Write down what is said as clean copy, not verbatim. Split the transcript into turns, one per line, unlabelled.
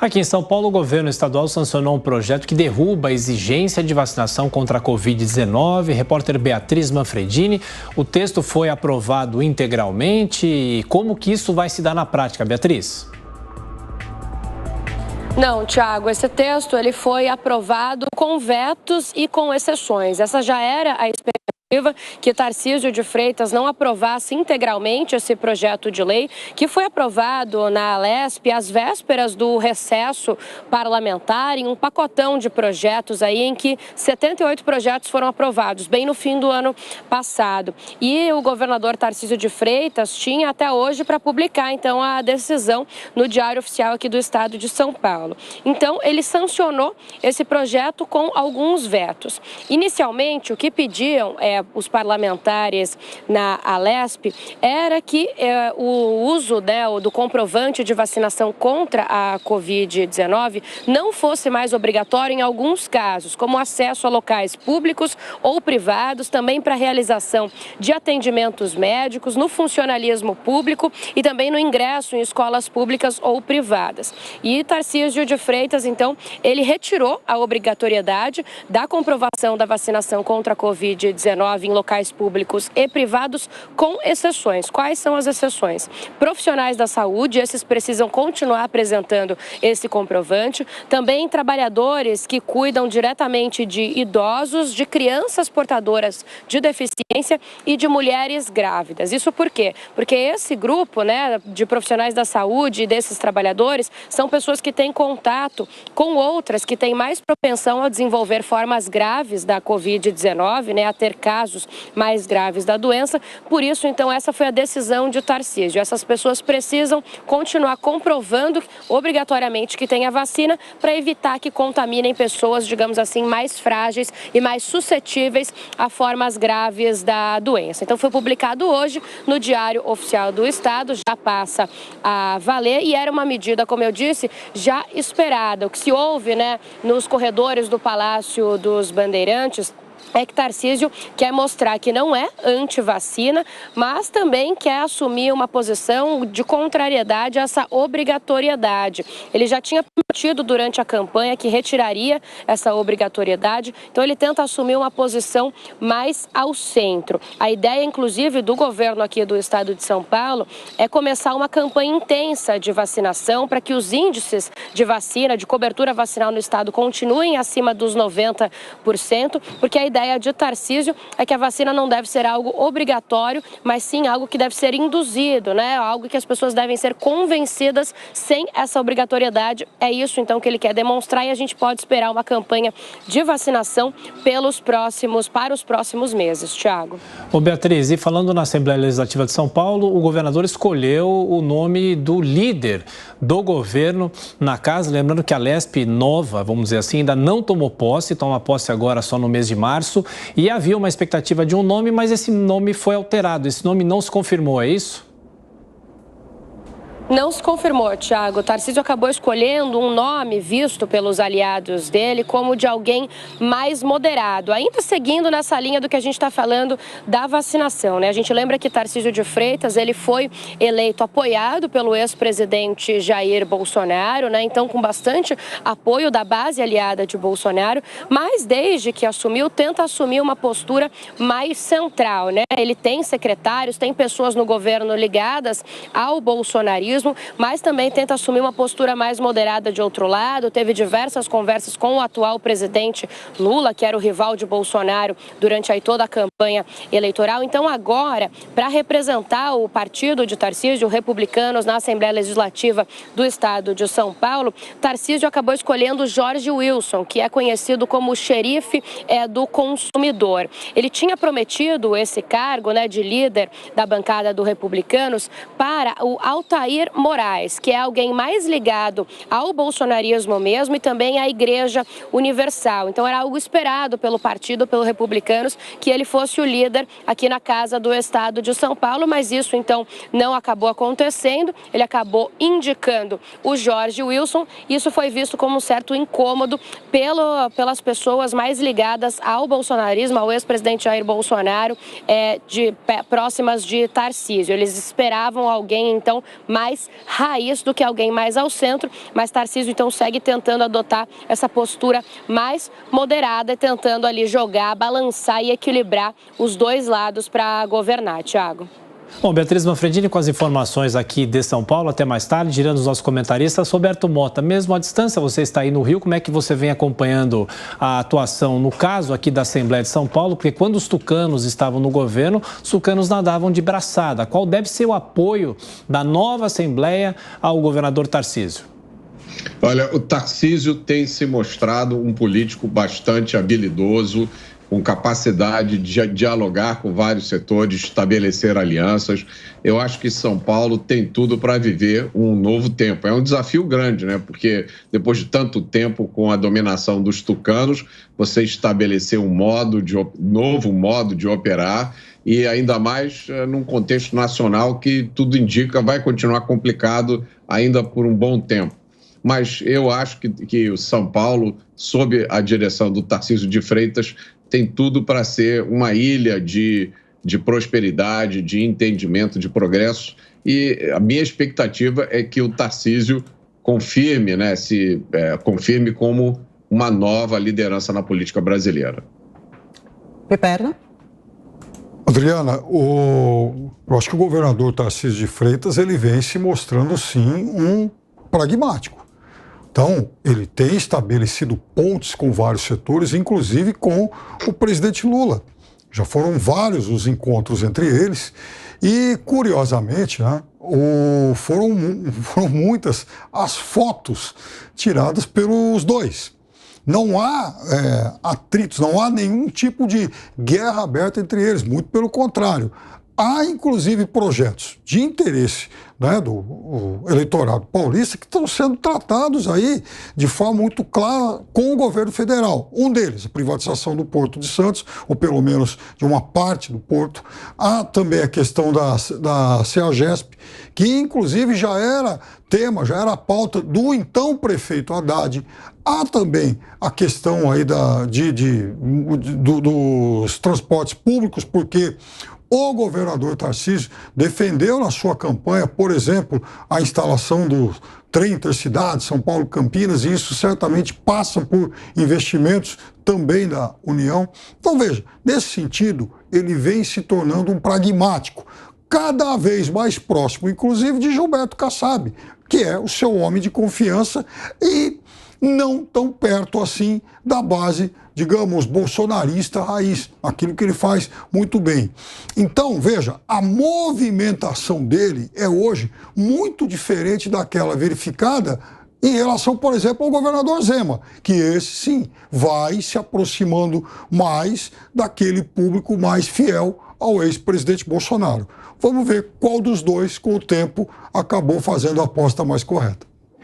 Aqui em São Paulo, o governo estadual sancionou um projeto que derruba a exigência de vacinação contra a Covid-19. Repórter Beatriz Manfredini, o texto foi aprovado integralmente e como que isso vai se dar na prática, Beatriz?
Não, Tiago, esse texto ele foi aprovado com vetos e com exceções. Essa já era a expectativa que Tarcísio de Freitas não aprovasse integralmente esse projeto de lei, que foi aprovado na Alesp às vésperas do recesso parlamentar, em um pacotão de projetos aí em que 78 projetos foram aprovados, bem no fim do ano passado. E o governador Tarcísio de Freitas tinha até hoje para publicar, então, a decisão no Diário Oficial aqui do estado de São Paulo. Então, ele sancionou esse projeto com alguns vetos. Inicialmente, o que pediam os parlamentares na Alesp era que o uso do comprovante de vacinação contra a Covid-19 não fosse mais obrigatório em alguns casos, como acesso a locais públicos ou privados, também para realização de atendimentos médicos, no funcionalismo público e também no ingresso em escolas públicas ou privadas. E Tarcísio de Freitas, então, ele retirou a obrigatoriedade da comprovação da vacinação contra a Covid-19 em locais públicos e privados, com exceções. Quais são as exceções? Profissionais da saúde, esses precisam continuar apresentando esse comprovante. Também trabalhadores que cuidam diretamente de idosos, de crianças portadoras de deficiência e de mulheres grávidas. Isso por quê? Porque esse grupo, de profissionais da saúde e desses trabalhadores são pessoas que têm contato com outras que têm mais propensão a desenvolver formas graves da Covid-19, a ter casos mais graves da doença. Por isso, então, essa foi a decisão de Tarcísio. Essas pessoas precisam continuar comprovando obrigatoriamente que tem a vacina para evitar que contaminem pessoas, digamos assim, mais frágeis e mais suscetíveis a formas graves da doença. Então, foi publicado hoje no Diário Oficial do Estado, já passa a valer e era uma medida, como eu disse, já esperada. O que se ouve, nos corredores do Palácio dos Bandeirantes é que Tarcísio quer mostrar que não é anti-vacina, mas também quer assumir uma posição de contrariedade a essa obrigatoriedade. Ele já tinha prometido durante a campanha que retiraria essa obrigatoriedade, então ele tenta assumir uma posição mais ao centro. A ideia, inclusive, do governo aqui do estado de São Paulo é começar uma campanha intensa de vacinação para que os índices de vacina, de cobertura vacinal no estado continuem acima dos 90%, porque a ideia de Tarcísio é que a vacina não deve ser algo obrigatório, mas sim algo que deve ser induzido, algo que as pessoas devem ser convencidas sem essa obrigatoriedade. É isso, então, que ele quer demonstrar e a gente pode esperar uma campanha de vacinação para os próximos meses. Tiago.
Ô Beatriz, e falando na Assembleia Legislativa de São Paulo, o governador escolheu o nome do líder do governo na casa, lembrando que a Alesp nova, vamos dizer assim, ainda não tomou posse, toma posse agora só no mês de março, e havia uma expectativa de um nome, mas esse nome foi alterado, esse nome não se confirmou, é isso?
Não se confirmou, Tiago. Tarcísio acabou escolhendo um nome visto pelos aliados dele como de alguém mais moderado, ainda seguindo nessa linha do que a gente está falando da vacinação, A gente lembra que Tarcísio de Freitas, ele foi eleito apoiado pelo ex-presidente Jair Bolsonaro, Então, com bastante apoio da base aliada de Bolsonaro, mas desde que assumiu, tenta assumir uma postura mais central, Ele tem secretários, tem pessoas no governo ligadas ao bolsonarismo, mas também tenta assumir uma postura mais moderada de outro lado. Teve diversas conversas com o atual presidente Lula, que era o rival de Bolsonaro durante aí toda a campanha eleitoral. Então agora, para representar o partido de Tarcísio, Republicanos, na Assembleia Legislativa do estado de São Paulo, Tarcísio acabou escolhendo Jorge Wilson, que é conhecido como o xerife do consumidor. Ele tinha prometido esse cargo, de líder da bancada do Republicanos para o Altair Moraes, que é alguém mais ligado ao bolsonarismo mesmo e também à Igreja Universal. Então era algo esperado pelo partido, pelo Republicanos, que ele fosse o líder aqui na Casa do Estado de São Paulo, mas isso então não acabou acontecendo. Ele acabou indicando o Jorge Wilson. Isso foi visto como um certo incômodo pelas pessoas mais ligadas ao bolsonarismo, ao ex-presidente Jair Bolsonaro, próximas de Tarcísio. Eles esperavam alguém então mais mais raiz do que alguém mais ao centro, mas Tarcísio então segue tentando adotar essa postura mais moderada, tentando ali jogar, balançar e equilibrar os dois lados para governar, Thiago.
Bom, Beatriz Manfredini com as informações aqui de São Paulo, até mais tarde, girando os nossos comentaristas. Roberto Mota, mesmo à distância, você está aí no Rio, como é que você vem acompanhando a atuação, no caso aqui da Assembleia de São Paulo? Porque quando os tucanos estavam no governo, os tucanos nadavam de braçada. Qual deve ser o apoio da nova Assembleia ao governador Tarcísio?
Olha, o Tarcísio tem se mostrado um político bastante habilidoso, com capacidade de dialogar com vários setores, estabelecer alianças. Eu acho que São Paulo tem tudo para viver um novo tempo. É um desafio grande, né? Porque depois de tanto tempo com a dominação dos tucanos, você estabelecer um novo modo de operar e ainda mais num contexto nacional que tudo indica vai continuar complicado ainda por um bom tempo. Mas eu acho que o São Paulo, sob a direção do Tarcísio de Freitas, tem tudo para ser uma ilha de prosperidade, de entendimento, de progresso. E a minha expectativa é que o Tarcísio confirme, né, confirme como uma nova liderança na política brasileira.
Piperno?
Adriana, eu acho que o governador Tarcísio de Freitas ele vem se mostrando, sim, um pragmático. Então, ele tem estabelecido pontes com vários setores, inclusive com o presidente Lula. Já foram vários os encontros entre eles e, curiosamente, né, foram muitas as fotos tiradas pelos dois. Não há atritos, não há nenhum tipo de guerra aberta entre eles, muito pelo contrário. Há, inclusive, projetos de interesse, né, do eleitorado paulista que estão sendo tratados aí de forma muito clara com o governo federal. Um deles, a privatização do Porto de Santos, ou pelo menos de uma parte do porto. Há também a questão da CEAGESP, que inclusive já era tema, já era pauta do então prefeito Haddad. Há também a questão aí dos transportes públicos, porque o governador Tarcísio defendeu na sua campanha, por exemplo, a instalação do trem intercidade São Paulo-Campinas, e isso certamente passa por investimentos também da União. Então, veja, nesse sentido, ele vem se tornando um pragmático, cada vez mais próximo, inclusive de Gilberto Kassab, que é o seu homem de confiança e não tão perto assim da base, digamos, bolsonarista raiz, aquilo que ele faz muito bem. Então, veja, a movimentação dele é hoje muito diferente daquela verificada em relação, por exemplo, ao governador Zema, que esse sim vai se aproximando mais daquele público mais fiel ao ex-presidente Bolsonaro. Vamos ver qual dos dois, com o tempo, acabou fazendo a aposta mais correta.